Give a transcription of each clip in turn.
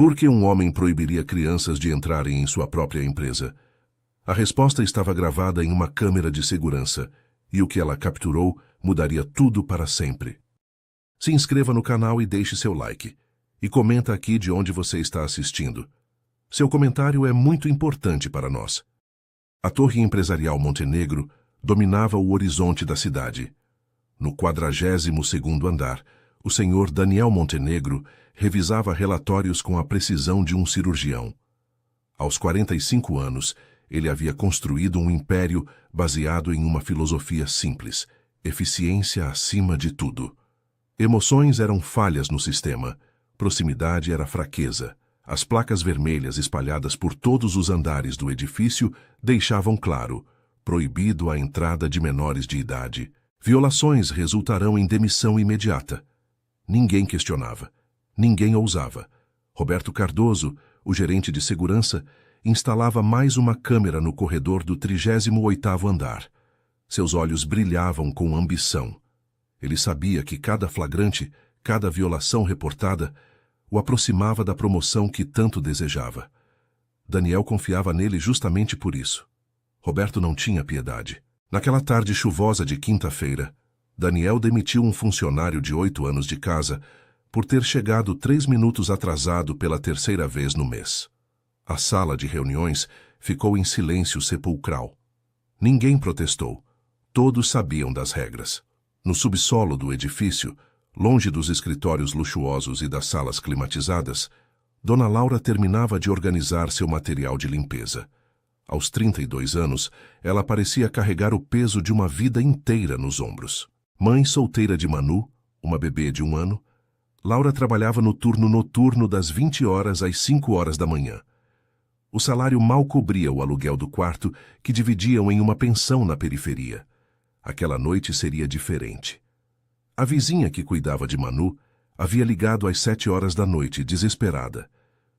Por que um homem proibiria crianças de entrarem em sua própria empresa? A resposta estava gravada em uma câmera de segurança, e o que ela capturou mudaria tudo para sempre. Se inscreva no canal e deixe seu like. E comenta aqui de onde você está assistindo. Seu comentário é muito importante para nós. A Torre Empresarial Montenegro dominava o horizonte da cidade. No 42º andar, o senhor Daniel Montenegro revisava relatórios com a precisão de um cirurgião. Aos 45 anos, ele havia construído um império baseado em uma filosofia simples: eficiência acima de tudo. Emoções eram falhas no sistema, proximidade era fraqueza. As placas vermelhas espalhadas por todos os andares do edifício deixavam claro: proibido a entrada de menores de idade. Violações resultarão em demissão imediata. Ninguém questionava. Ninguém ousava. Roberto Cardoso, o gerente de segurança, instalava mais uma câmera no corredor do 38º andar. Seus olhos brilhavam com ambição. Ele sabia que cada flagrante, cada violação reportada, o aproximava da promoção que tanto desejava. Daniel confiava nele justamente por isso. Roberto não tinha piedade. Naquela tarde chuvosa de quinta-feira, Daniel demitiu um funcionário de 8 anos de casa por ter chegado 3 minutos atrasado pela 3ª vez no mês. A sala de reuniões ficou em silêncio sepulcral. Ninguém protestou. Todos sabiam das regras. No subsolo do edifício, longe dos escritórios luxuosos e das salas climatizadas, Dona Laura terminava de organizar seu material de limpeza. Aos 32 anos, ela parecia carregar o peso de uma vida inteira nos ombros. Mãe solteira de Manu, uma bebê de 1 ano, Laura trabalhava no turno noturno das 20 horas às 5 horas da manhã. O salário mal cobria o aluguel do quarto que dividiam em uma pensão na periferia. Aquela noite seria diferente. A vizinha que cuidava de Manu havia ligado às 7 horas da noite, desesperada.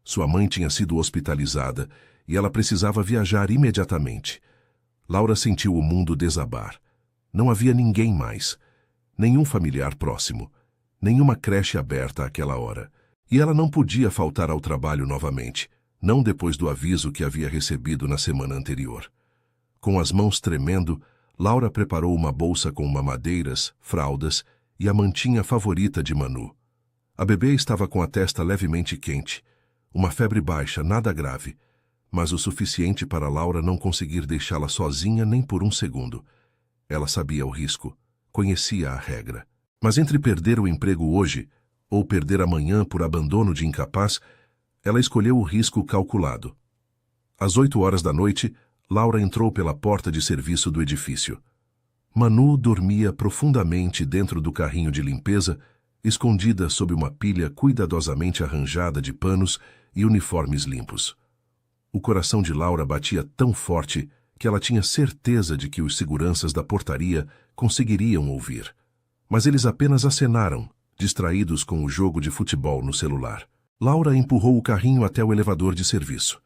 Sua mãe tinha sido hospitalizada e ela precisava viajar imediatamente. Laura sentiu o mundo desabar. Não havia ninguém mais. Nenhum familiar próximo. Nenhuma creche aberta àquela hora. E ela não podia faltar ao trabalho novamente, não depois do aviso que havia recebido na semana anterior. Com as mãos tremendo, Laura preparou uma bolsa com mamadeiras, fraldas e a mantinha favorita de Manu. A bebê estava com a testa levemente quente. Uma febre baixa, nada grave, mas o suficiente para Laura não conseguir deixá-la sozinha nem por um segundo. Ela sabia o risco, conhecia a regra. Mas entre perder o emprego hoje ou perder amanhã por abandono de incapaz, ela escolheu o risco calculado. Às 8 horas da noite, Laura entrou pela porta de serviço do edifício. Manu dormia profundamente dentro do carrinho de limpeza, escondida sob uma pilha cuidadosamente arranjada de panos e uniformes limpos. O coração de Laura batia tão forte que ela tinha certeza de que os seguranças da portaria conseguiriam ouvir. Mas eles apenas acenaram, distraídos com o jogo de futebol no celular. Laura empurrou o carrinho até o elevador de serviço.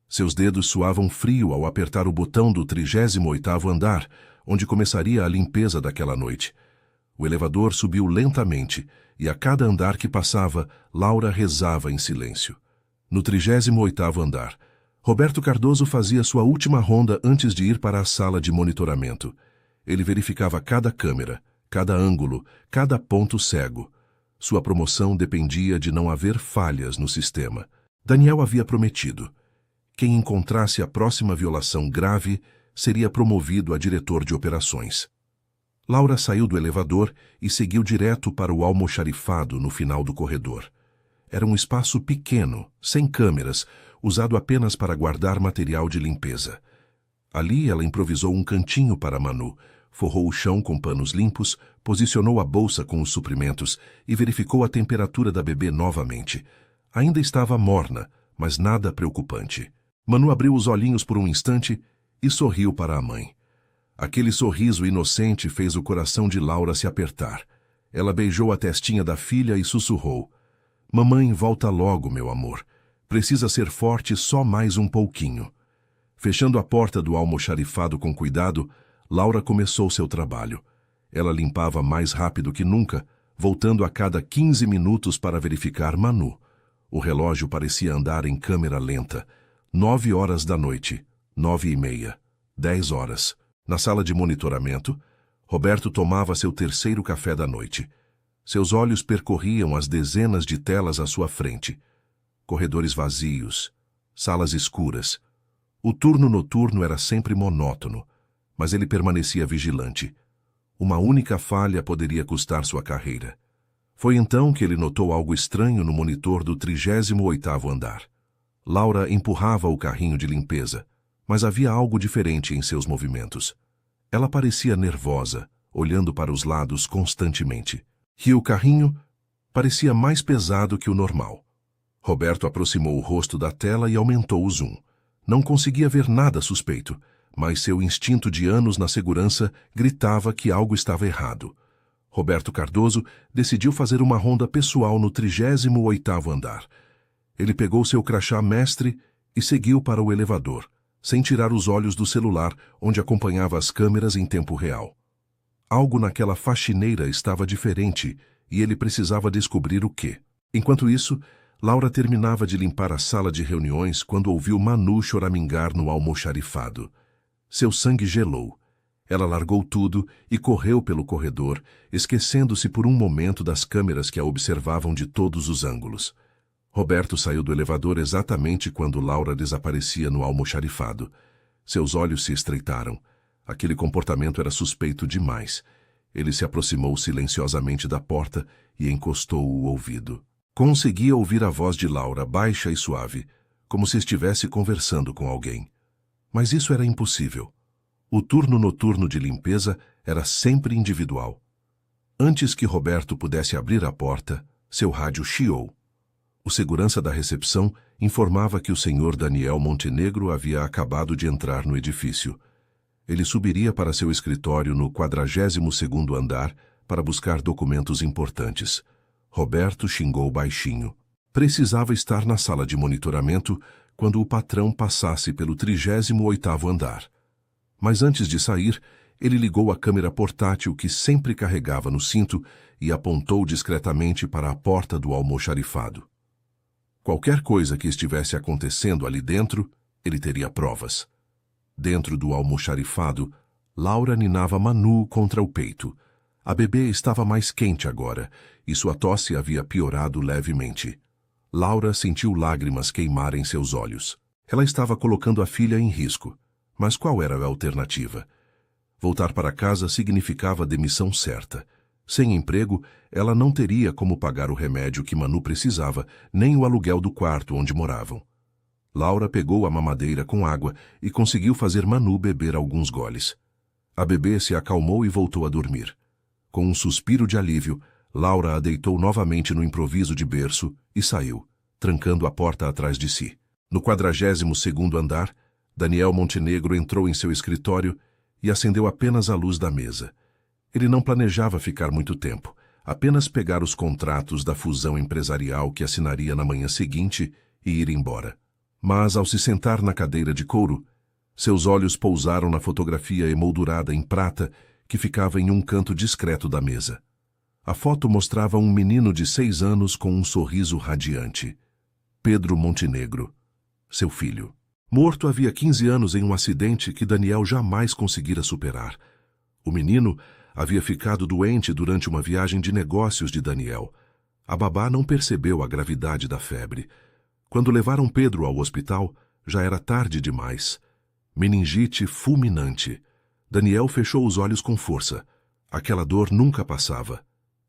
Seus dedos suavam frio ao apertar o botão do 38º andar, onde começaria a limpeza daquela noite. O elevador subiu lentamente, e a cada andar que passava, Laura rezava em silêncio. No 38º andar, Roberto Cardoso fazia sua última ronda antes de ir para a sala de monitoramento. Ele verificava cada câmera, cada ângulo, cada ponto cego. Sua promoção dependia de não haver falhas no sistema. Daniel havia prometido: quem encontrasse a próxima violação grave seria promovido a diretor de operações. Laura saiu do elevador e seguiu direto para o almoxarifado no final do corredor. Era um espaço pequeno, sem câmeras, usado apenas para guardar material de limpeza. Ali ela improvisou um cantinho para Manu, forrou o chão com panos limpos, posicionou a bolsa com os suprimentos e verificou a temperatura da bebê novamente. Ainda estava morna, mas nada preocupante. Manu abriu os olhinhos por um instante e sorriu para a mãe. Aquele sorriso inocente fez o coração de Laura se apertar. Ela beijou a testinha da filha e sussurrou: "Mamãe, volta logo, meu amor. Precisa ser forte só mais um pouquinho." Fechando a porta do almoxarifado com cuidado, Laura começou seu trabalho. Ela limpava mais rápido que nunca, voltando a cada 15 minutos para verificar Manu. O relógio parecia andar em câmera lenta. 9 horas da noite, 9:30, 10 horas. Na sala de monitoramento, Roberto tomava seu terceiro café da noite. Seus olhos percorriam as dezenas de telas à sua frente. Corredores vazios, salas escuras. O turno noturno era sempre monótono, mas ele permanecia vigilante. Uma única falha poderia custar sua carreira. Foi então que ele notou algo estranho no monitor do 38º andar. Laura empurrava o carrinho de limpeza, mas havia algo diferente em seus movimentos. Ela parecia nervosa, olhando para os lados constantemente. E o carrinho parecia mais pesado que o normal. Roberto aproximou o rosto da tela e aumentou o zoom. Não conseguia ver nada suspeito, mas seu instinto de anos na segurança gritava que algo estava errado. Roberto Cardoso decidiu fazer uma ronda pessoal no 38º andar. Ele pegou seu crachá mestre e seguiu para o elevador, sem tirar os olhos do celular, onde acompanhava as câmeras em tempo real. Algo naquela faxineira estava diferente e ele precisava descobrir o quê. Enquanto isso, Laura terminava de limpar a sala de reuniões quando ouviu Manu choramingar no almoxarifado. Seu sangue gelou. Ela largou tudo e correu pelo corredor, esquecendo-se por um momento das câmeras que a observavam de todos os ângulos. Roberto saiu do elevador exatamente quando Laura desaparecia no almoxarifado. Seus olhos se estreitaram. Aquele comportamento era suspeito demais. Ele se aproximou silenciosamente da porta e encostou o ouvido. Conseguia ouvir a voz de Laura, baixa e suave, como se estivesse conversando com alguém. Mas isso era impossível. O turno noturno de limpeza era sempre individual. Antes que Roberto pudesse abrir a porta, seu rádio chiou. O segurança da recepção informava que o senhor Daniel Montenegro havia acabado de entrar no edifício. Ele subiria para seu escritório no 42º andar para buscar documentos importantes. Roberto xingou baixinho. Precisava estar na sala de monitoramento quando o patrão passasse pelo 38º andar. Mas antes de sair, ele ligou a câmera portátil que sempre carregava no cinto e apontou discretamente para a porta do almoxarifado. Qualquer coisa que estivesse acontecendo ali dentro, ele teria provas. Dentro do almoxarifado, Laura ninava Manu contra o peito. A bebê estava mais quente agora, e sua tosse havia piorado levemente. Laura sentiu lágrimas queimarem seus olhos. Ela estava colocando a filha em risco. Mas qual era a alternativa? Voltar para casa significava demissão certa. Sem emprego, ela não teria como pagar o remédio que Manu precisava, nem o aluguel do quarto onde moravam. Laura pegou a mamadeira com água e conseguiu fazer Manu beber alguns goles. A bebê se acalmou e voltou a dormir. Com um suspiro de alívio, Laura a deitou novamente no improviso de berço e saiu, trancando a porta atrás de si. No 42º andar, Daniel Montenegro entrou em seu escritório e acendeu apenas a luz da mesa. Ele não planejava ficar muito tempo, apenas pegar os contratos da fusão empresarial que assinaria na manhã seguinte e ir embora. Mas, ao se sentar na cadeira de couro, seus olhos pousaram na fotografia emoldurada em prata que ficava em um canto discreto da mesa. A foto mostrava um menino de 6 anos com um sorriso radiante. Pedro Montenegro, seu filho. Morto havia 15 anos em um acidente que Daniel jamais conseguira superar. O menino havia ficado doente durante uma viagem de negócios de Daniel. A babá não percebeu a gravidade da febre. Quando levaram Pedro ao hospital, já era tarde demais. Meningite fulminante. Daniel fechou os olhos com força. Aquela dor nunca passava.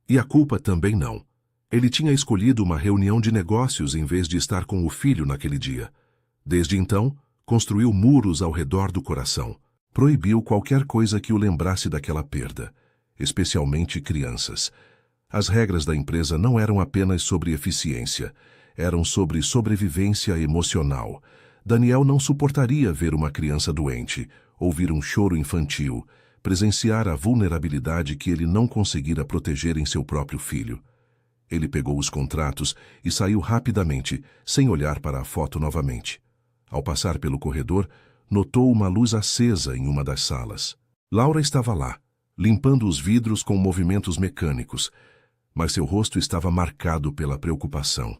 E a culpa também não. Ele tinha escolhido uma reunião de negócios em vez de estar com o filho naquele dia. Desde então, construiu muros ao redor do coração. Proibiu qualquer coisa que o lembrasse daquela perda, especialmente crianças. As regras da empresa não eram apenas sobre eficiência, eram sobre sobrevivência emocional. Daniel não suportaria ver uma criança doente, ouvir um choro infantil, presenciar a vulnerabilidade que ele não conseguira proteger em seu próprio filho. Ele pegou os contratos e saiu rapidamente, sem olhar para a foto novamente. Ao passar pelo corredor, notou uma luz acesa em uma das salas. Laura estava lá, limpando os vidros com movimentos mecânicos, mas seu rosto estava marcado pela preocupação.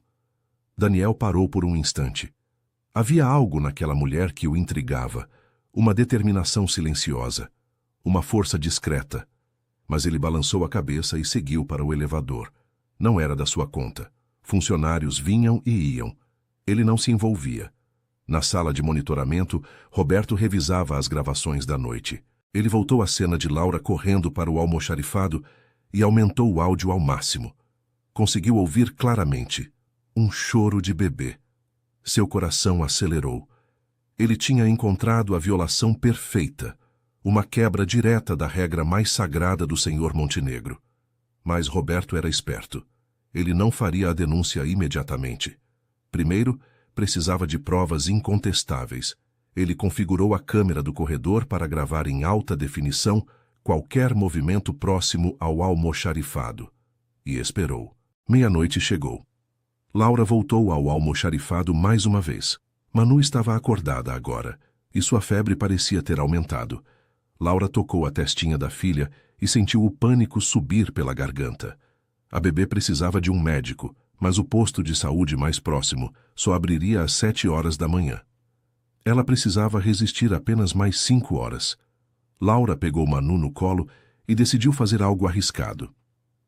Daniel parou por um instante. Havia algo naquela mulher que o intrigava, uma determinação silenciosa, uma força discreta. Mas ele balançou a cabeça e seguiu para o elevador. Não era da sua conta. Funcionários vinham e iam. Ele não se envolvia. Na sala de monitoramento, Roberto revisava as gravações da noite. Ele voltou à cena de Laura correndo para o almoxarifado e aumentou o áudio ao máximo. Conseguiu ouvir claramente. Um choro de bebê. Seu coração acelerou. Ele tinha encontrado a violação perfeita, uma quebra direta da regra mais sagrada do Senhor Montenegro. Mas Roberto era esperto. Ele não faria a denúncia imediatamente. Primeiro, precisava de provas incontestáveis. Ele configurou a câmera do corredor para gravar em alta definição qualquer movimento próximo ao almoxarifado. E esperou. Meia-noite chegou. Laura voltou ao almoxarifado mais uma vez. Manu estava acordada agora, e sua febre parecia ter aumentado. Laura tocou a testinha da filha e sentiu o pânico subir pela garganta. A bebê precisava de um médico, mas o posto de saúde mais próximo só abriria às 7 horas da manhã. Ela precisava resistir apenas mais 5 horas. Laura pegou Manu no colo e decidiu fazer algo arriscado.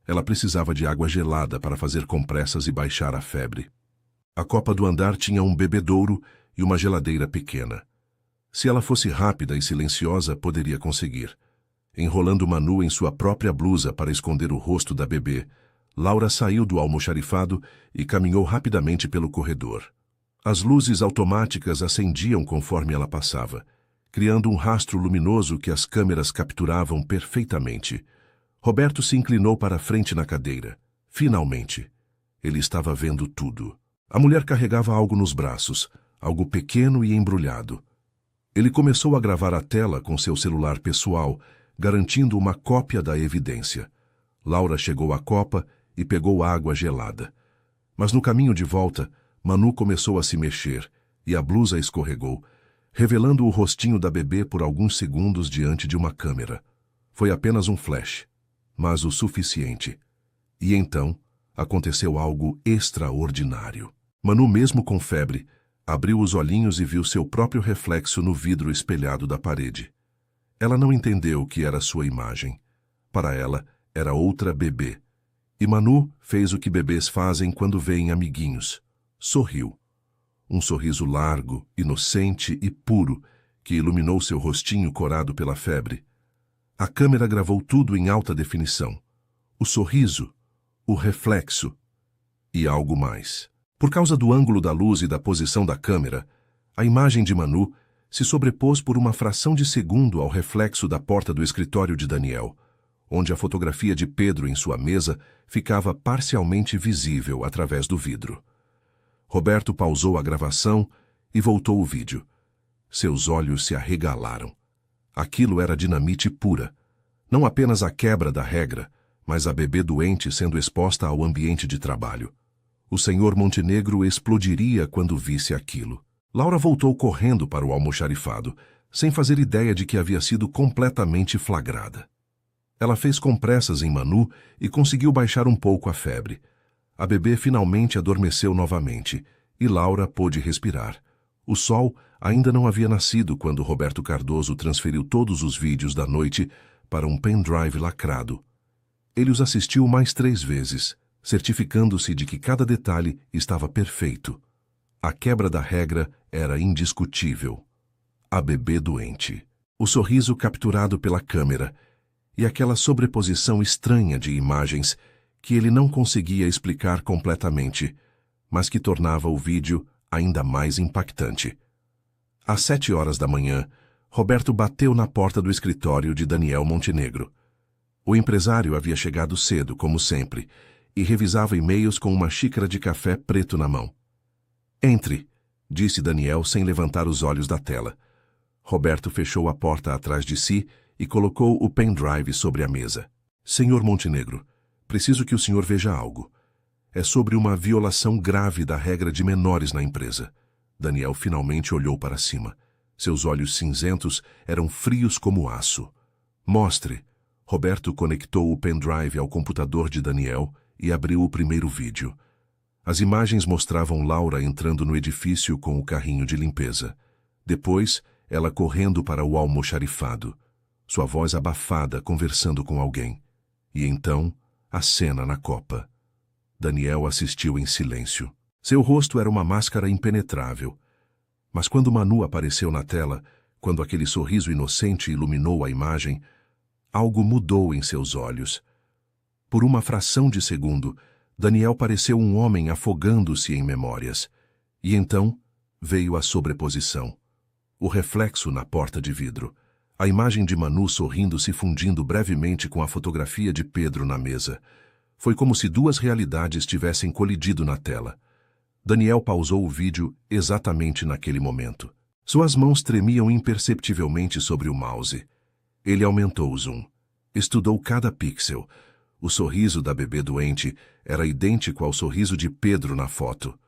Ela precisava de água gelada para fazer compressas e baixar a febre. A copa do andar tinha um bebedouro e uma geladeira pequena. Se ela fosse rápida e silenciosa, poderia conseguir. Enrolando Manu em sua própria blusa para esconder o rosto da bebê, Laura saiu do almoxarifado e caminhou rapidamente pelo corredor. As luzes automáticas acendiam conforme ela passava, criando um rastro luminoso que as câmeras capturavam perfeitamente. Roberto se inclinou para a frente na cadeira. Finalmente, ele estava vendo tudo. A mulher carregava algo nos braços, algo pequeno e embrulhado. Ele começou a gravar a tela com seu celular pessoal, garantindo uma cópia da evidência. Laura chegou à copa e pegou água gelada. Mas no caminho de volta, Manu começou a se mexer e a blusa escorregou, revelando o rostinho da bebê por alguns segundos diante de uma câmera. Foi apenas um flash, mas o suficiente. E então, aconteceu algo extraordinário. Manu, mesmo com febre, abriu os olhinhos e viu seu próprio reflexo no vidro espelhado da parede. Ela não entendeu o que era sua imagem. Para ela, era outra bebê. E Manu fez o que bebês fazem quando veem amiguinhos. Sorriu. Um sorriso largo, inocente e puro, que iluminou seu rostinho corado pela febre. A câmera gravou tudo em alta definição. O sorriso, o reflexo e algo mais. Por causa do ângulo da luz e da posição da câmera, a imagem de Manu se sobrepôs por uma fração de segundo ao reflexo da porta do escritório de Daniel, onde a fotografia de Pedro em sua mesa ficava parcialmente visível através do vidro. Roberto pausou a gravação e voltou o vídeo. Seus olhos se arregalaram. Aquilo era dinamite pura. Não apenas a quebra da regra, mas a bebê doente sendo exposta ao ambiente de trabalho. O senhor Montenegro explodiria quando visse aquilo. Laura voltou correndo para o almoxarifado, sem fazer ideia de que havia sido completamente flagrada. Ela fez compressas em Manu e conseguiu baixar um pouco a febre. A bebê finalmente adormeceu novamente, e Laura pôde respirar. O sol ainda não havia nascido quando Roberto Cardoso transferiu todos os vídeos da noite para um pendrive lacrado. Ele os assistiu mais 3 vezes, certificando-se de que cada detalhe estava perfeito. A quebra da regra era indiscutível. A bebê doente. O sorriso capturado pela câmera e aquela sobreposição estranha de imagens que ele não conseguia explicar completamente, mas que tornava o vídeo ainda mais impactante. Às 7 horas da manhã, Roberto bateu na porta do escritório de Daniel Montenegro. O empresário havia chegado cedo, como sempre, e revisava e-mails com uma xícara de café preto na mão. "Entre", disse Daniel sem levantar os olhos da tela. Roberto fechou a porta atrás de si e colocou o pendrive sobre a mesa. "Senhor Montenegro, preciso que o senhor veja algo. É sobre uma violação grave da regra de menores na empresa." Daniel finalmente olhou para cima. Seus olhos cinzentos eram frios como aço. "Mostre." Roberto conectou o pendrive ao computador de Daniel e abriu o primeiro vídeo. As imagens mostravam Laura entrando no edifício com o carrinho de limpeza. Depois, ela correndo para o almoxarifado, sua voz abafada conversando com alguém. E então, a cena na copa. Daniel assistiu em silêncio. Seu rosto era uma máscara impenetrável. Mas quando Manu apareceu na tela, quando aquele sorriso inocente iluminou a imagem, algo mudou em seus olhos. Por uma fração de segundo, Daniel pareceu um homem afogando-se em memórias. E então veio a sobreposição. O reflexo na porta de vidro. A imagem de Manu sorrindo se fundindo brevemente com a fotografia de Pedro na mesa. Foi como se duas realidades tivessem colidido na tela. Daniel pausou o vídeo exatamente naquele momento. Suas mãos tremiam imperceptivelmente sobre o mouse. Ele aumentou o zoom. Estudou cada pixel. O sorriso da bebê doente era idêntico ao sorriso de Pedro na foto.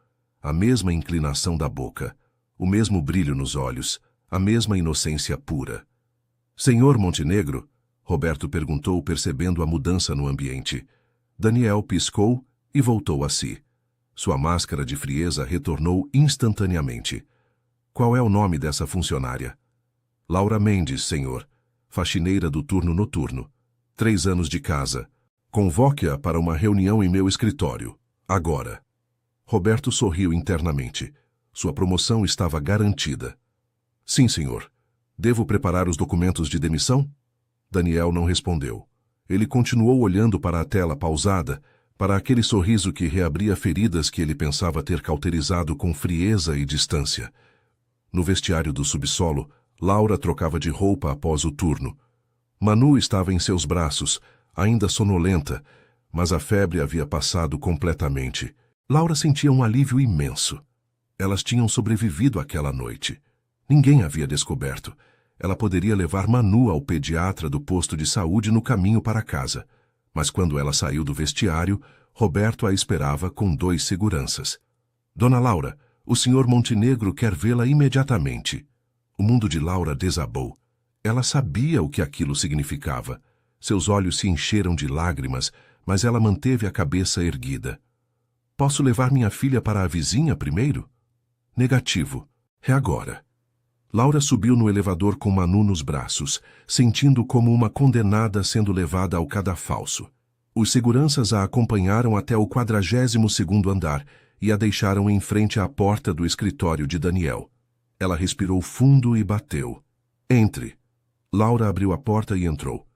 A mesma inclinação da boca, o mesmo brilho nos olhos, a mesma inocência pura. Senhor Montenegro? Roberto perguntou, percebendo a mudança no ambiente. Daniel piscou e voltou a si. Sua máscara de frieza retornou instantaneamente. Qual é o nome dessa funcionária? Laura Mendes, senhor. Faxineira do turno noturno. 3 anos de casa. Convoque-a para uma reunião em meu escritório. Agora. Roberto sorriu internamente. Sua promoção estava garantida. Sim, senhor. Devo preparar os documentos de demissão? Daniel não respondeu. Ele continuou olhando para a tela pausada, para aquele sorriso que reabria feridas que ele pensava ter cauterizado com frieza e distância. No vestiário do subsolo, Laura trocava de roupa após o turno. Manu estava em seus braços, ainda sonolenta, mas a febre havia passado completamente. Laura sentia um alívio imenso. Elas tinham sobrevivido àquela noite. Ninguém havia descoberto. Ela poderia levar Manu ao pediatra do posto de saúde no caminho para casa. Mas quando ela saiu do vestiário, Roberto a esperava com 2 seguranças. Dona Laura, o senhor Montenegro quer vê-la imediatamente. O mundo de Laura desabou. Ela sabia o que aquilo significava. Seus olhos se encheram de lágrimas, mas ela manteve a cabeça erguida. Posso levar minha filha para a vizinha primeiro? Negativo. É agora. Laura subiu no elevador com Manu nos braços, sentindo como uma condenada sendo levada ao cadafalso. Os seguranças a acompanharam até o 42º andar e a deixaram em frente à porta do escritório de Daniel. Ela respirou fundo e bateu. Entre. Laura abriu a porta e entrou.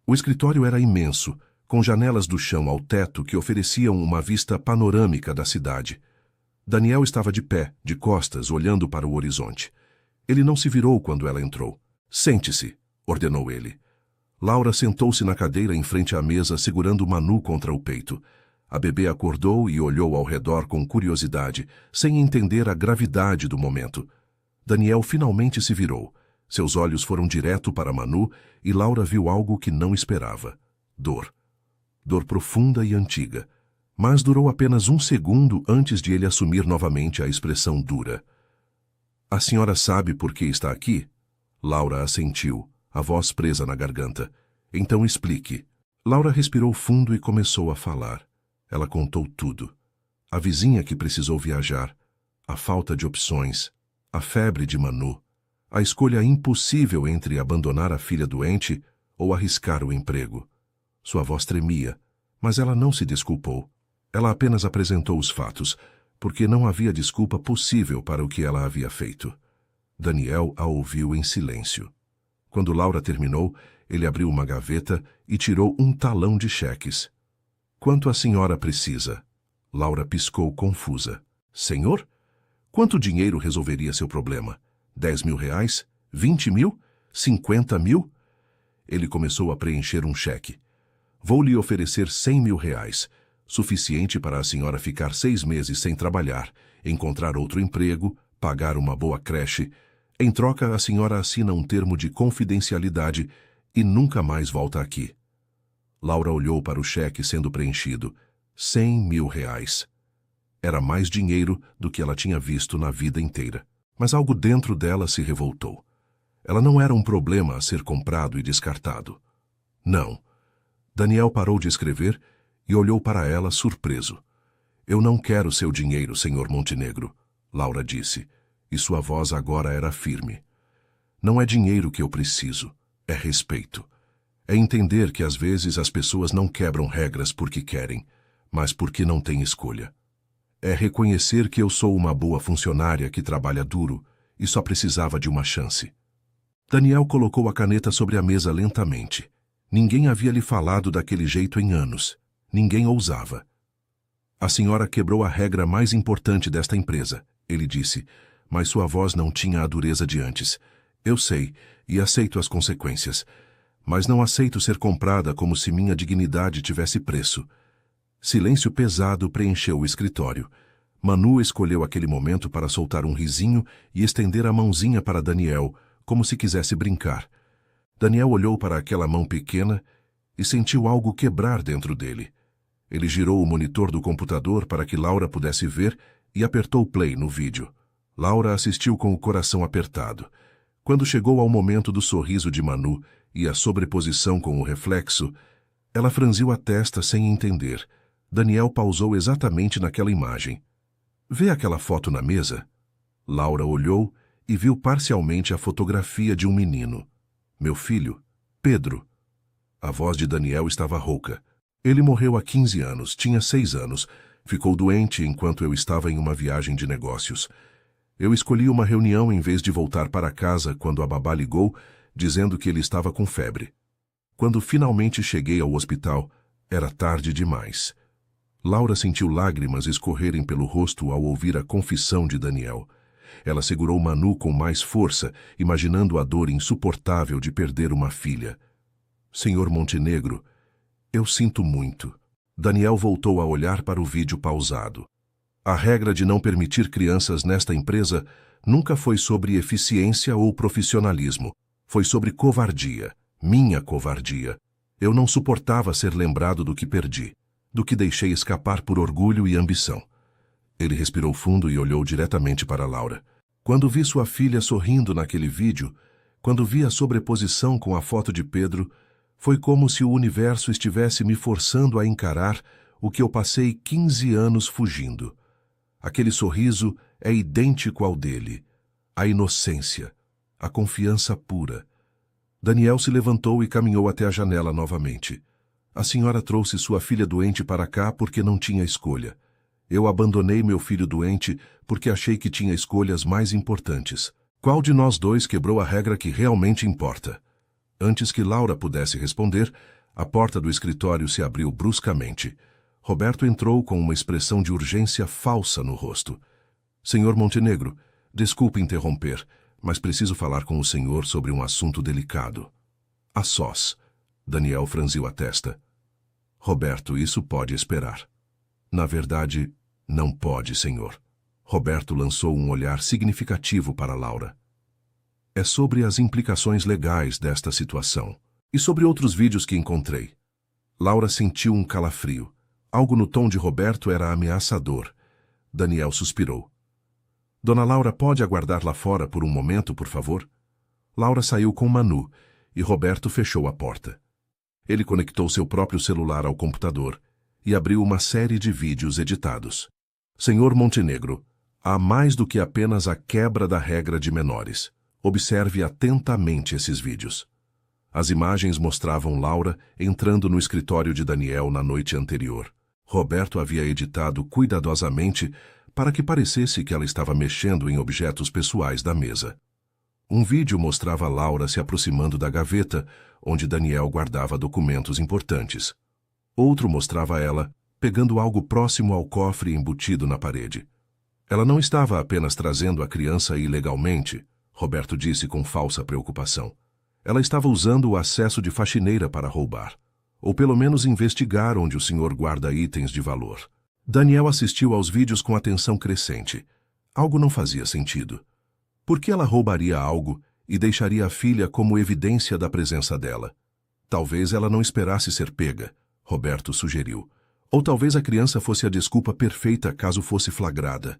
O escritório era imenso, com janelas do chão ao teto que ofereciam uma vista panorâmica da cidade. Daniel estava de pé, de costas, olhando para o horizonte. Ele não se virou quando ela entrou. Sente-se, ordenou ele. Laura sentou-se na cadeira em frente à mesa, segurando Manu contra o peito. A bebê acordou e olhou ao redor com curiosidade, sem entender a gravidade do momento. Daniel finalmente se virou. Seus olhos foram direto para Manu e Laura viu algo que não esperava. Dor. Dor profunda e antiga. Mas durou apenas 1 segundo antes de ele assumir novamente a expressão dura. A senhora sabe por que está aqui? Laura assentiu, a voz presa na garganta. Então explique. Laura respirou fundo e começou a falar. Ela contou tudo. A vizinha que precisou viajar, a falta de opções, a febre de Manu, a escolha impossível entre abandonar a filha doente ou arriscar o emprego. Sua voz tremia, mas ela não se desculpou. Ela apenas apresentou os fatos, porque não havia desculpa possível para o que ela havia feito. Daniel a ouviu em silêncio. Quando Laura terminou, ele abriu uma gaveta e tirou um talão de cheques. Quanto a senhora precisa? Laura piscou confusa. Senhor? Quanto dinheiro resolveria seu problema? 10 mil reais? 20 mil? 50 mil? Ele começou a preencher um cheque. Vou lhe oferecer 100 mil reais. Suficiente para a senhora ficar 6 meses sem trabalhar, encontrar outro emprego, pagar uma boa creche. Em troca, a senhora assina um termo de confidencialidade e nunca mais volta aqui. Laura olhou para o cheque sendo preenchido. 100 mil reais. Era mais dinheiro do que ela tinha visto na vida inteira. Mas algo dentro dela se revoltou. Ela não era um problema a ser comprado e descartado. Não. Daniel parou de escrever e olhou para ela surpreso. Eu não quero seu dinheiro, Sr. Montenegro, Laura disse, e sua voz agora era firme. Não é dinheiro que eu preciso, é respeito. É entender que às vezes as pessoas não quebram regras porque querem, mas porque não têm escolha. É reconhecer que eu sou uma boa funcionária que trabalha duro e só precisava de uma chance. Daniel colocou a caneta sobre a mesa lentamente. Ninguém havia lhe falado daquele jeito em anos. Ninguém ousava. A senhora quebrou a regra mais importante desta empresa, ele disse, mas sua voz não tinha a dureza de antes. Eu sei, e aceito as consequências, mas não aceito ser comprada como se minha dignidade tivesse preço. Silêncio pesado preencheu o escritório. Manu escolheu aquele momento para soltar um risinho e estender a mãozinha para Daniel, como se quisesse brincar. Daniel olhou para aquela mão pequena e sentiu algo quebrar dentro dele. Ele girou o monitor do computador para que Laura pudesse ver e apertou play no vídeo. Laura assistiu com o coração apertado. Quando chegou ao momento do sorriso de Manu e a sobreposição com o reflexo, ela franziu a testa sem entender. Daniel pausou exatamente naquela imagem. Vê aquela foto na mesa? Laura olhou e viu parcialmente a fotografia de um menino. Meu filho, Pedro. A voz de Daniel estava rouca. Ele morreu há 15 anos, tinha 6 anos. Ficou doente enquanto eu estava em uma viagem de negócios. Eu escolhi uma reunião em vez de voltar para casa quando a babá ligou, dizendo que ele estava com febre. Quando finalmente cheguei ao hospital, era tarde demais. Laura sentiu lágrimas escorrerem pelo rosto ao ouvir a confissão de Daniel. Ela segurou Manu com mais força, imaginando a dor insuportável de perder uma filha. Senhor Montenegro, eu sinto muito. Daniel voltou a olhar para o vídeo pausado. A regra de não permitir crianças nesta empresa nunca foi sobre eficiência ou profissionalismo. Foi sobre covardia. Minha covardia. Eu não suportava ser lembrado do que perdi, do que deixei escapar por orgulho e ambição. Ele respirou fundo e olhou diretamente para Laura. Quando vi sua filha sorrindo naquele vídeo, quando vi a sobreposição com a foto de Pedro, foi como se o universo estivesse me forçando a encarar o que eu passei 15 anos fugindo. Aquele sorriso é idêntico ao dele. A inocência, a confiança pura. Daniel se levantou e caminhou até a janela novamente. A senhora trouxe sua filha doente para cá porque não tinha escolha. Eu abandonei meu filho doente porque achei que tinha escolhas mais importantes. Qual de nós dois quebrou a regra que realmente importa? Antes que Laura pudesse responder, a porta do escritório se abriu bruscamente. Roberto entrou com uma expressão de urgência falsa no rosto. Senhor Montenegro, desculpe interromper, mas preciso falar com o senhor sobre um assunto delicado. A sós. Daniel franziu a testa. Roberto, isso pode esperar. Na verdade, não pode, senhor. Roberto lançou um olhar significativo para Laura. É sobre as implicações legais desta situação. E sobre outros vídeos que encontrei. Laura sentiu um calafrio. Algo no tom de Roberto era ameaçador. Daniel suspirou. Dona Laura pode aguardar lá fora por um momento, por favor? Laura saiu com Manu e Roberto fechou a porta. Ele conectou seu próprio celular ao computador e abriu uma série de vídeos editados. Senhor Montenegro, há mais do que apenas a quebra da regra de menores. Observe atentamente esses vídeos. As imagens mostravam Laura entrando no escritório de Daniel na noite anterior. Roberto havia editado cuidadosamente para que parecesse que ela estava mexendo em objetos pessoais da mesa. Um vídeo mostrava Laura se aproximando da gaveta, onde Daniel guardava documentos importantes. Outro mostrava ela pegando algo próximo ao cofre embutido na parede. Ela não estava apenas trazendo a criança ilegalmente, Roberto disse com falsa preocupação. Ela estava usando o acesso de faxineira para roubar, ou pelo menos investigar onde o senhor guarda itens de valor. Daniel assistiu aos vídeos com atenção crescente. Algo não fazia sentido. Por que ela roubaria algo e deixaria a filha como evidência da presença dela? Talvez ela não esperasse ser pega, Roberto sugeriu. Ou talvez a criança fosse a desculpa perfeita caso fosse flagrada.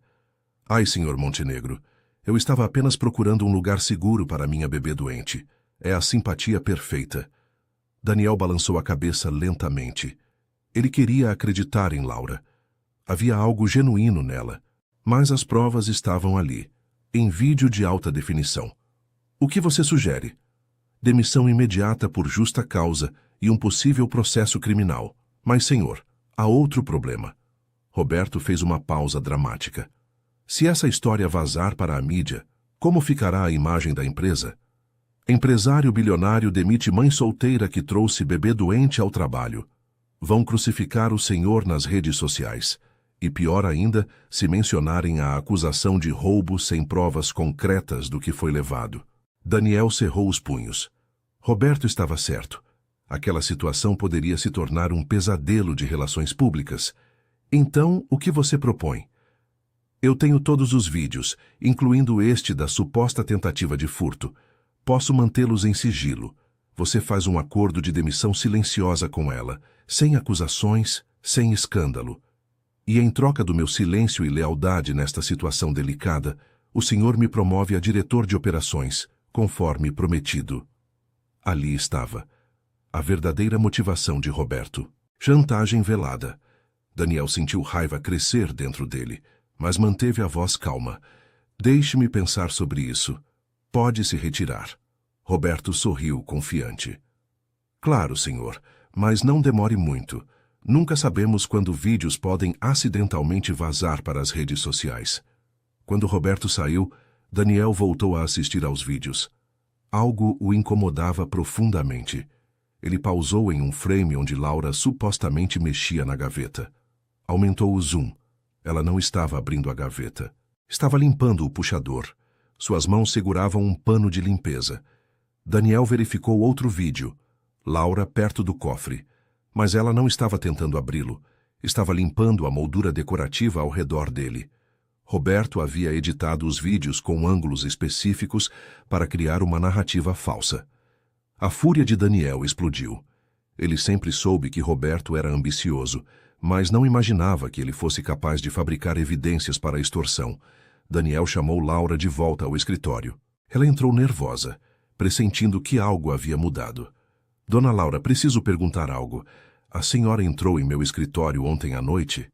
Ai, senhor Montenegro, eu estava apenas procurando um lugar seguro para minha bebê doente. É a simpatia perfeita. Daniel balançou a cabeça lentamente. Ele queria acreditar em Laura. Havia algo genuíno nela, mas as provas estavam ali, em vídeo de alta definição. O que você sugere? Demissão imediata por justa causa e um possível processo criminal. Mas, senhor, há outro problema. Roberto fez uma pausa dramática. Se essa história vazar para a mídia, como ficará a imagem da empresa? Empresário bilionário demite mãe solteira que trouxe bebê doente ao trabalho. Vão crucificar o senhor nas redes sociais. E pior ainda, se mencionarem a acusação de roubo sem provas concretas do que foi levado. Daniel cerrou os punhos. Roberto estava certo. Aquela situação poderia se tornar um pesadelo de relações públicas. Então, o que você propõe? Eu tenho todos os vídeos, incluindo este da suposta tentativa de furto. Posso mantê-los em sigilo. Você faz um acordo de demissão silenciosa com ela, sem acusações, sem escândalo. E em troca do meu silêncio e lealdade nesta situação delicada, o senhor me promove a diretor de operações, conforme prometido. Ali estava a verdadeira motivação de Roberto. Chantagem velada. Daniel sentiu raiva crescer dentro dele, mas manteve a voz calma. Deixe-me pensar sobre isso. Pode se retirar. Roberto sorriu confiante. Claro, senhor, mas não demore muito. Nunca sabemos quando vídeos podem acidentalmente vazar para as redes sociais. Quando Roberto saiu, Daniel voltou a assistir aos vídeos. Algo o incomodava profundamente. Ele pausou em um frame onde Laura supostamente mexia na gaveta. Aumentou o zoom. Ela não estava abrindo a gaveta. Estava limpando o puxador. Suas mãos seguravam um pano de limpeza. Daniel verificou outro vídeo. Laura perto do cofre. Mas ela não estava tentando abri-lo. Estava limpando a moldura decorativa ao redor dele. Roberto havia editado os vídeos com ângulos específicos para criar uma narrativa falsa. A fúria de Daniel explodiu. Ele sempre soube que Roberto era ambicioso, mas não imaginava que ele fosse capaz de fabricar evidências para a extorsão. Daniel chamou Laura de volta ao escritório. Ela entrou nervosa, pressentindo que algo havia mudado. Dona Laura, preciso perguntar algo. A senhora entrou em meu escritório ontem à noite?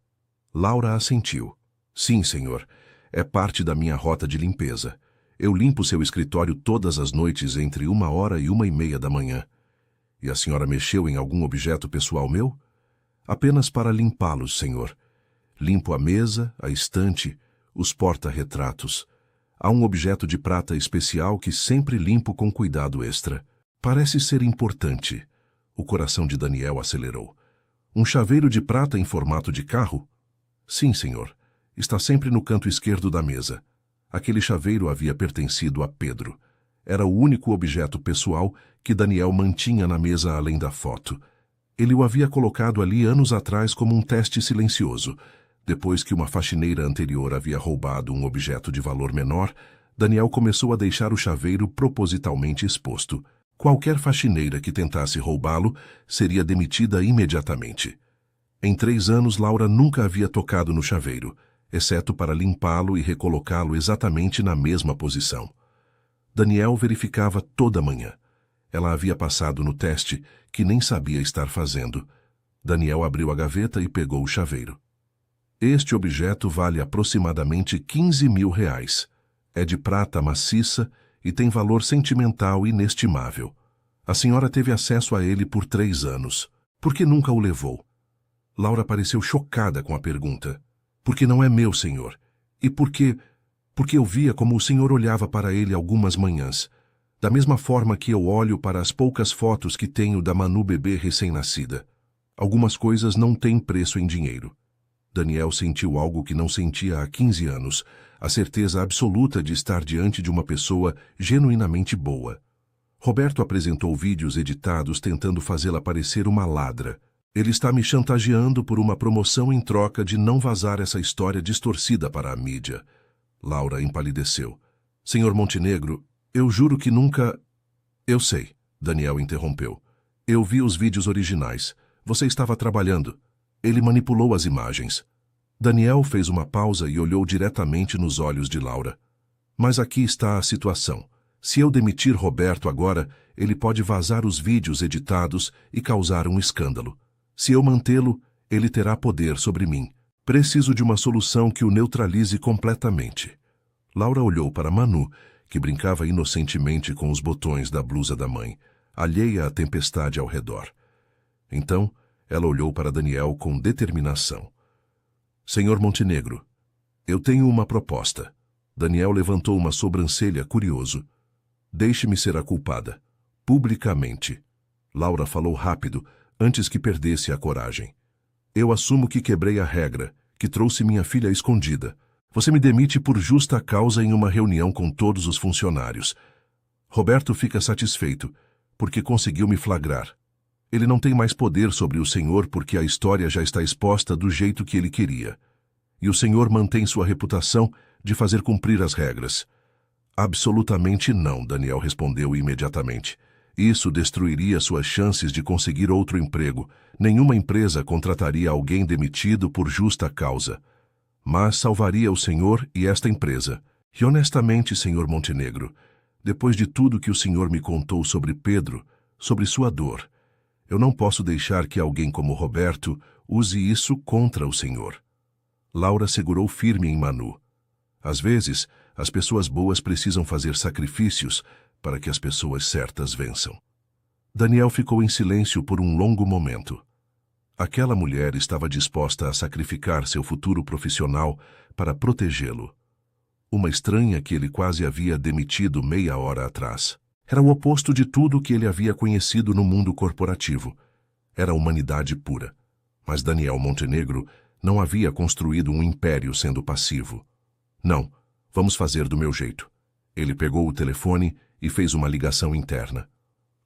Laura assentiu. Sim, senhor. É parte da minha rota de limpeza. Eu limpo seu escritório todas as noites entre 1h e 1h30 da manhã. E a senhora mexeu em algum objeto pessoal meu? Apenas para limpá-los, senhor. Limpo a mesa, a estante, os porta-retratos. Há um objeto de prata especial que sempre limpo com cuidado extra. Parece ser importante. O coração de Daniel acelerou. Um chaveiro de prata em formato de carro? Sim, senhor. Está sempre no canto esquerdo da mesa. Aquele chaveiro havia pertencido a Pedro. Era o único objeto pessoal que Daniel mantinha na mesa além da foto. Ele o havia colocado ali anos atrás como um teste silencioso. Depois que uma faxineira anterior havia roubado um objeto de valor menor, Daniel começou a deixar o chaveiro propositalmente exposto. Qualquer faxineira que tentasse roubá-lo seria demitida imediatamente. Em 3 anos, Laura nunca havia tocado no chaveiro, exceto para limpá-lo e recolocá-lo exatamente na mesma posição. Daniel verificava toda manhã. Ela havia passado no teste, que nem sabia estar fazendo. Daniel abriu a gaveta e pegou o chaveiro. Este objeto vale aproximadamente R$ 15.000. É de prata maciça e tem valor sentimental inestimável. A senhora teve acesso a ele por 3 anos. Por que nunca o levou? Laura pareceu chocada com a pergunta. Porque não é meu, senhor. E porque eu via como o senhor olhava para ele algumas manhãs. Da mesma forma que eu olho para as poucas fotos que tenho da Manu bebê recém-nascida. Algumas coisas não têm preço em dinheiro. Daniel sentiu algo que não sentia há 15 anos, a certeza absoluta de estar diante de uma pessoa genuinamente boa. Roberto apresentou vídeos editados tentando fazê-la parecer uma ladra. Ele está me chantageando por uma promoção em troca de não vazar essa história distorcida para a mídia. Laura empalideceu. Senhor Montenegro, eu juro que nunca... Eu sei, Daniel interrompeu. Eu vi os vídeos originais. Você estava trabalhando. Ele manipulou as imagens. Daniel fez uma pausa e olhou diretamente nos olhos de Laura. Mas aqui está a situação. Se eu demitir Roberto agora, ele pode vazar os vídeos editados e causar um escândalo. Se eu mantê-lo, ele terá poder sobre mim. Preciso de uma solução que o neutralize completamente. Laura olhou para Manu, que brincava inocentemente com os botões da blusa da mãe, alheia à tempestade ao redor. Então, ela olhou para Daniel com determinação. Senhor Montenegro, eu tenho uma proposta. Daniel levantou uma sobrancelha curioso. Deixe-me ser a culpada. Publicamente. Laura falou rápido, antes que perdesse a coragem. Eu assumo que quebrei a regra, que trouxe minha filha escondida. Você me demite por justa causa em uma reunião com todos os funcionários. Roberto fica satisfeito, porque conseguiu me flagrar. Ele não tem mais poder sobre o senhor porque a história já está exposta do jeito que ele queria. E o senhor mantém sua reputação de fazer cumprir as regras. Absolutamente não, Daniel respondeu imediatamente. Isso destruiria suas chances de conseguir outro emprego. Nenhuma empresa contrataria alguém demitido por justa causa. Mas salvaria o senhor e esta empresa. E honestamente, senhor Montenegro, depois de tudo que o senhor me contou sobre Pedro, sobre sua dor, eu não posso deixar que alguém como Roberto use isso contra o senhor. Laura segurou firme em Manu. Às vezes, as pessoas boas precisam fazer sacrifícios para que as pessoas certas vençam. Daniel ficou em silêncio por um longo momento. Aquela mulher estava disposta a sacrificar seu futuro profissional para protegê-lo. Uma estranha que ele quase havia demitido meia hora atrás. Era o oposto de tudo que ele havia conhecido no mundo corporativo. Era humanidade pura. Mas Daniel Montenegro não havia construído um império sendo passivo. Não, vamos fazer do meu jeito. Ele pegou o telefone e fez uma ligação interna.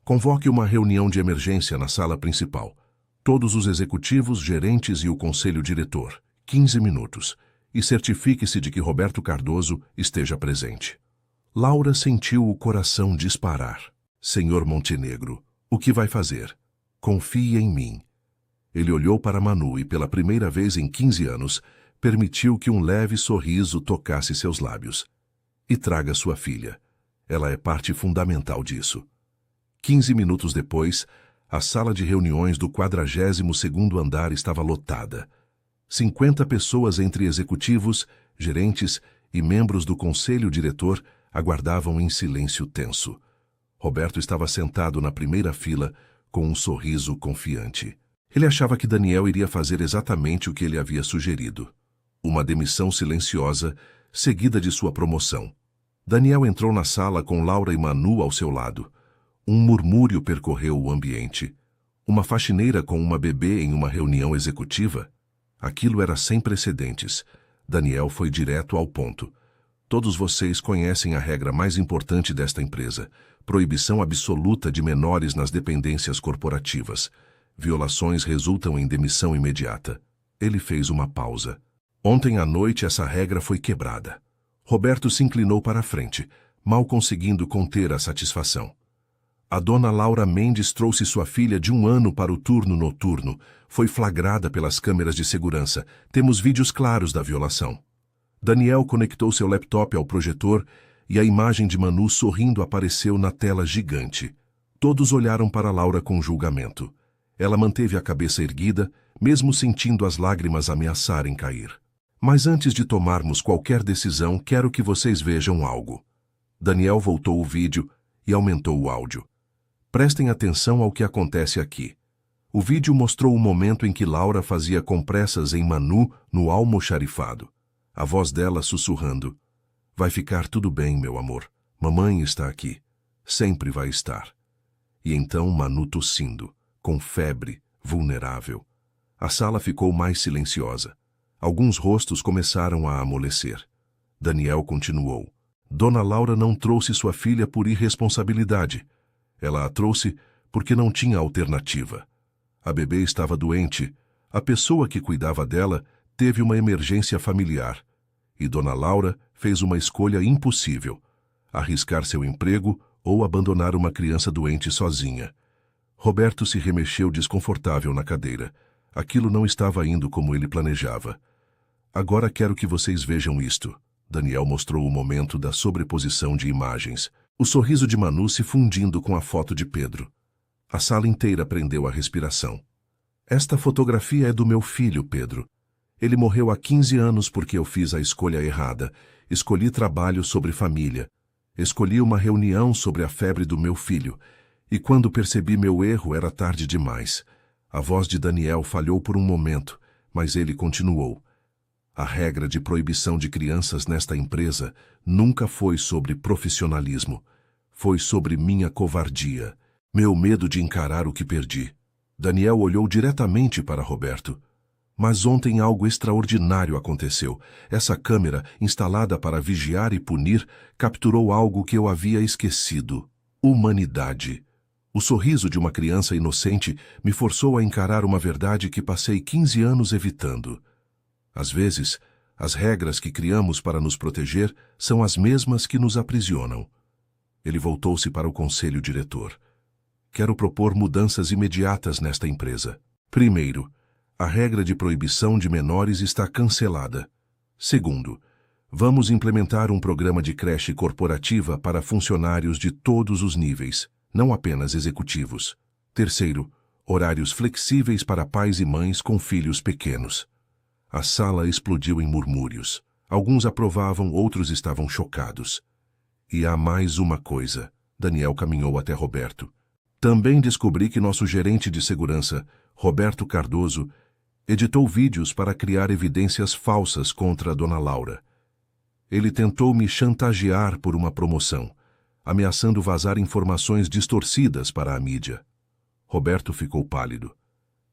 Convoque uma reunião de emergência na sala principal. Todos os executivos, gerentes e o conselho diretor. 15 minutos. E certifique-se de que Roberto Cardoso esteja presente. Laura sentiu o coração disparar. Senhor Montenegro, o que vai fazer? Confie em mim. Ele olhou para Manu e, pela primeira vez em 15 anos, permitiu que um leve sorriso tocasse seus lábios. E traga sua filha. Ela é parte fundamental disso. 15 minutos depois, a sala de reuniões do 42º andar estava lotada. 50 pessoas entre executivos, gerentes e membros do conselho diretor aguardavam em silêncio tenso. Roberto estava sentado na primeira fila com um sorriso confiante. Ele achava que Daniel iria fazer exatamente o que ele havia sugerido. Uma demissão silenciosa, seguida de sua promoção. Daniel entrou na sala com Laura e Manu ao seu lado. Um murmúrio percorreu o ambiente. Uma faxineira com uma bebê em uma reunião executiva? Aquilo era sem precedentes. Daniel foi direto ao ponto. Todos vocês conhecem a regra mais importante desta empresa. Proibição absoluta de menores nas dependências corporativas. Violações resultam em demissão imediata. Ele fez uma pausa. Ontem à noite essa regra foi quebrada. Roberto se inclinou para a frente, mal conseguindo conter a satisfação. A dona Laura Mendes trouxe sua filha de 1 ano para o turno noturno. Foi flagrada pelas câmeras de segurança. Temos vídeos claros da violação. Daniel conectou seu laptop ao projetor e a imagem de Manu sorrindo apareceu na tela gigante. Todos olharam para Laura com julgamento. Ela manteve a cabeça erguida, mesmo sentindo as lágrimas ameaçarem cair. Mas antes de tomarmos qualquer decisão, quero que vocês vejam algo. Daniel voltou o vídeo e aumentou o áudio. Prestem atenção ao que acontece aqui. O vídeo mostrou o momento em que Laura fazia compressas em Manu no almoxarifado. A voz dela sussurrando. Vai ficar tudo bem, meu amor. Mamãe está aqui. Sempre vai estar. E então Manu tossindo, com febre, vulnerável. A sala ficou mais silenciosa. Alguns rostos começaram a amolecer. Daniel continuou. Dona Laura não trouxe sua filha por irresponsabilidade. Ela a trouxe porque não tinha alternativa. A bebê estava doente. A pessoa que cuidava dela teve uma emergência familiar. E Dona Laura fez uma escolha impossível: arriscar seu emprego ou abandonar uma criança doente sozinha. Roberto se remexeu desconfortável na cadeira. Aquilo não estava indo como ele planejava. Agora quero que vocês vejam isto. Daniel mostrou o momento da sobreposição de imagens. O sorriso de Manu se fundindo com a foto de Pedro. A sala inteira prendeu a respiração. Esta fotografia é do meu filho, Pedro. Ele morreu há 15 anos porque eu fiz a escolha errada. Escolhi trabalho sobre família. Escolhi uma reunião sobre a febre do meu filho. E quando percebi meu erro, era tarde demais. A voz de Daniel falhou por um momento, mas ele continuou. A regra de proibição de crianças nesta empresa nunca foi sobre profissionalismo. Foi sobre minha covardia, meu medo de encarar o que perdi. Daniel olhou diretamente para Roberto. Mas ontem algo extraordinário aconteceu. Essa câmera, instalada para vigiar e punir, capturou algo que eu havia esquecido: humanidade. O sorriso de uma criança inocente me forçou a encarar uma verdade que passei 15 anos evitando. Às vezes, as regras que criamos para nos proteger são as mesmas que nos aprisionam. Ele voltou-se para o conselho diretor. Quero propor mudanças imediatas nesta empresa. Primeiro, a regra de proibição de menores está cancelada. Segundo, vamos implementar um programa de creche corporativa para funcionários de todos os níveis, não apenas executivos. Terceiro, horários flexíveis para pais e mães com filhos pequenos. A sala explodiu em murmúrios. Alguns aprovavam, outros estavam chocados. E há mais uma coisa. Daniel caminhou até Roberto. Também descobri que nosso gerente de segurança, Roberto Cardoso, editou vídeos para criar evidências falsas contra a Dona Laura. Ele tentou me chantagear por uma promoção, ameaçando vazar informações distorcidas para a mídia. Roberto ficou pálido.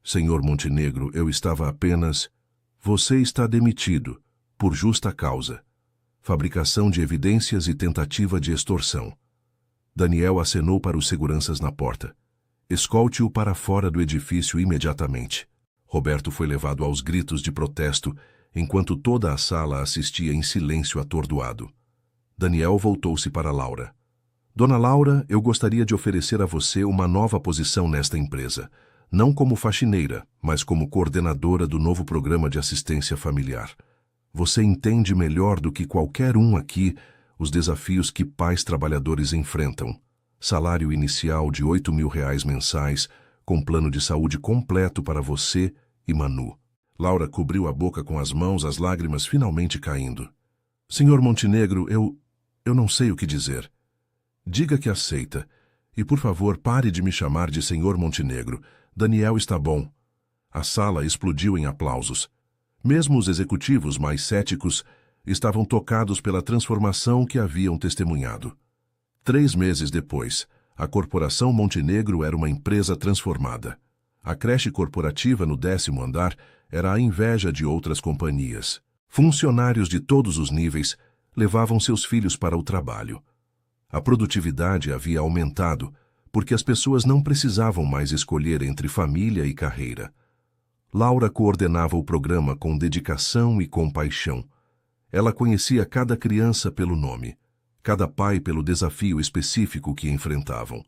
Senhor Montenegro, eu estava apenas... Você está demitido, por justa causa. Fabricação de evidências e tentativa de extorsão. Daniel acenou para os seguranças na porta. Escolte-o para fora do edifício imediatamente. Roberto foi levado aos gritos de protesto, enquanto toda a sala assistia em silêncio atordoado. Daniel voltou-se para Laura. Dona Laura, eu gostaria de oferecer a você uma nova posição nesta empresa, não como faxineira, mas como coordenadora do novo programa de assistência familiar. Você entende melhor do que qualquer um aqui os desafios que pais trabalhadores enfrentam. Salário inicial de R$ 8.000 mensais, com plano de saúde completo para você e Manu. Laura cobriu a boca com as mãos, as lágrimas finalmente caindo. Senhor Montenegro, eu não sei o que dizer. Diga que aceita. E, por favor, pare de me chamar de Senhor Montenegro. Daniel está bom. A sala explodiu em aplausos. Mesmo os executivos mais céticos estavam tocados pela transformação que haviam testemunhado. 3 meses depois, a Corporação Montenegro era uma empresa transformada. A creche corporativa no 10º andar era a inveja de outras companhias. Funcionários de todos os níveis levavam seus filhos para o trabalho. A produtividade havia aumentado, porque as pessoas não precisavam mais escolher entre família e carreira. Laura coordenava o programa com dedicação e compaixão. Ela conhecia cada criança pelo nome, cada pai pelo desafio específico que enfrentavam.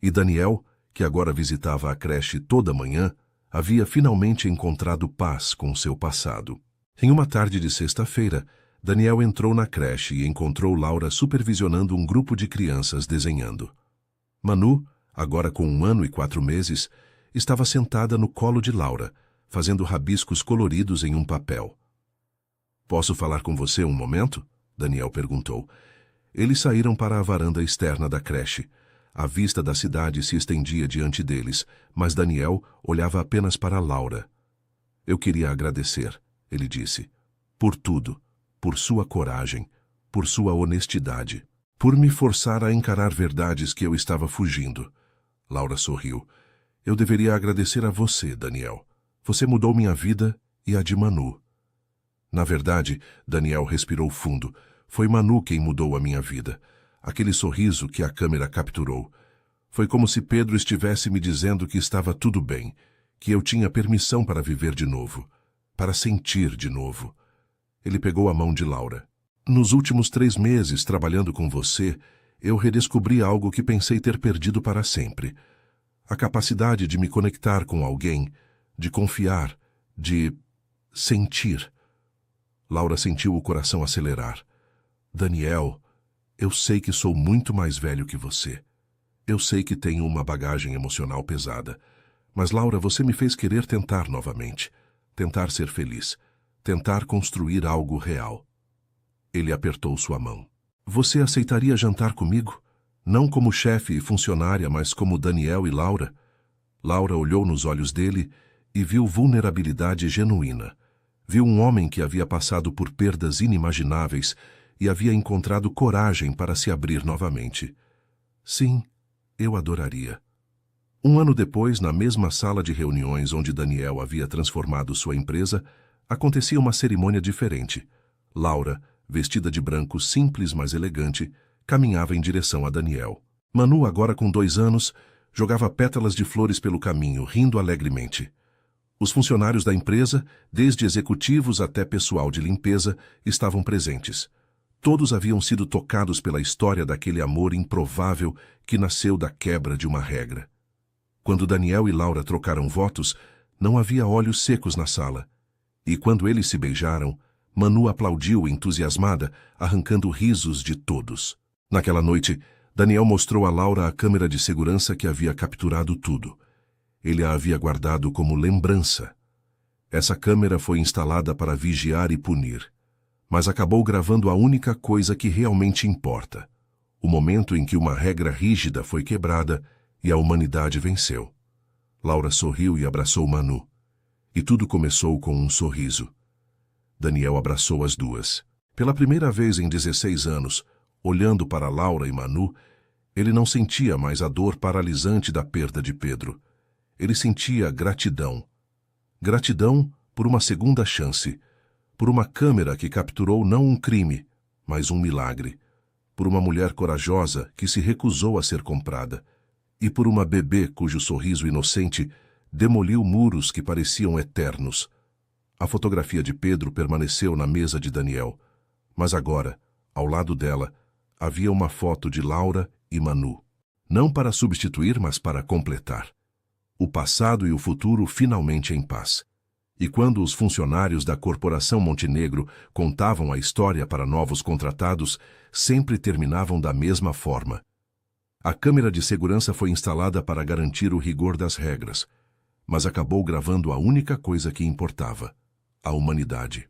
E Daniel, que agora visitava a creche toda manhã, havia finalmente encontrado paz com seu passado. Em uma tarde de sexta-feira, Daniel entrou na creche e encontrou Laura supervisionando um grupo de crianças desenhando. Manu, agora com 1 ano e 4 meses, estava sentada no colo de Laura, fazendo rabiscos coloridos em um papel. "Posso falar com você um momento?" Daniel perguntou. Eles saíram para a varanda externa da creche. A vista da cidade se estendia diante deles, mas Daniel olhava apenas para Laura. "Eu queria agradecer", ele disse, "por tudo, por sua coragem, por sua honestidade, por me forçar a encarar verdades que eu estava fugindo." Laura sorriu. "Eu deveria agradecer a você, Daniel. Você mudou minha vida e a de Manu." Na verdade, Daniel respirou fundo. Foi Manu quem mudou a minha vida. Aquele sorriso que a câmera capturou. Foi como se Pedro estivesse me dizendo que estava tudo bem, que eu tinha permissão para viver de novo, para sentir de novo. Ele pegou a mão de Laura. "Nos últimos 3 meses, trabalhando com você, eu redescobri algo que pensei ter perdido para sempre. A capacidade de me conectar com alguém, de confiar, de sentir." Laura sentiu o coração acelerar. "Daniel, eu sei que sou muito mais velho que você. Eu sei que tenho uma bagagem emocional pesada. Mas, Laura, você me fez querer tentar novamente. Tentar ser feliz. tentar construir algo real. Ele apertou sua mão. Você aceitaria jantar comigo? Não como chefe e funcionária, mas como Daniel e Laura? Laura olhou nos olhos dele e viu vulnerabilidade genuína. Viu um homem que havia passado por perdas inimagináveis e havia encontrado coragem para se abrir novamente. Sim, eu adoraria. Um ano depois, na mesma sala de reuniões onde Daniel havia transformado sua empresa, acontecia uma cerimônia diferente. Laura, vestida de branco simples mas elegante, caminhava em direção a Daniel. Manu, agora com 2 anos, jogava pétalas de flores pelo caminho, rindo alegremente. Os funcionários da empresa, desde executivos até pessoal de limpeza, estavam presentes. Todos haviam sido tocados pela história daquele amor improvável que nasceu da quebra de uma regra. Quando Daniel e Laura trocaram votos, não havia olhos secos na sala. E quando eles se beijaram, Manu aplaudiu entusiasmada, arrancando risos de todos. Naquela noite, Daniel mostrou a Laura a câmera de segurança que havia capturado tudo. Ele a havia guardado como lembrança. Essa câmera foi instalada para vigiar e punir, mas acabou gravando a única coisa que realmente importa: o momento em que uma regra rígida foi quebrada e a humanidade venceu. Laura sorriu e abraçou Manu. E tudo começou com um sorriso. Daniel abraçou as duas. Pela primeira vez em 16 anos, olhando para Laura e Manu, ele não sentia mais a dor paralisante da perda de Pedro. Ele sentia gratidão. Gratidão por uma segunda chance, por uma câmera que capturou não um crime, mas um milagre, por uma mulher corajosa que se recusou a ser comprada, e por uma bebê cujo sorriso inocente demoliu muros que pareciam eternos. A fotografia de Pedro permaneceu na mesa de Daniel, mas agora, ao lado dela, havia uma foto de Laura e Manu. Não para substituir, mas para completar. O passado e o futuro finalmente em paz. E quando os funcionários da Corporação Montenegro contavam a história para novos contratados, sempre terminavam da mesma forma. A câmera de segurança foi instalada para garantir o rigor das regras, mas acabou gravando a única coisa que importava: a humanidade.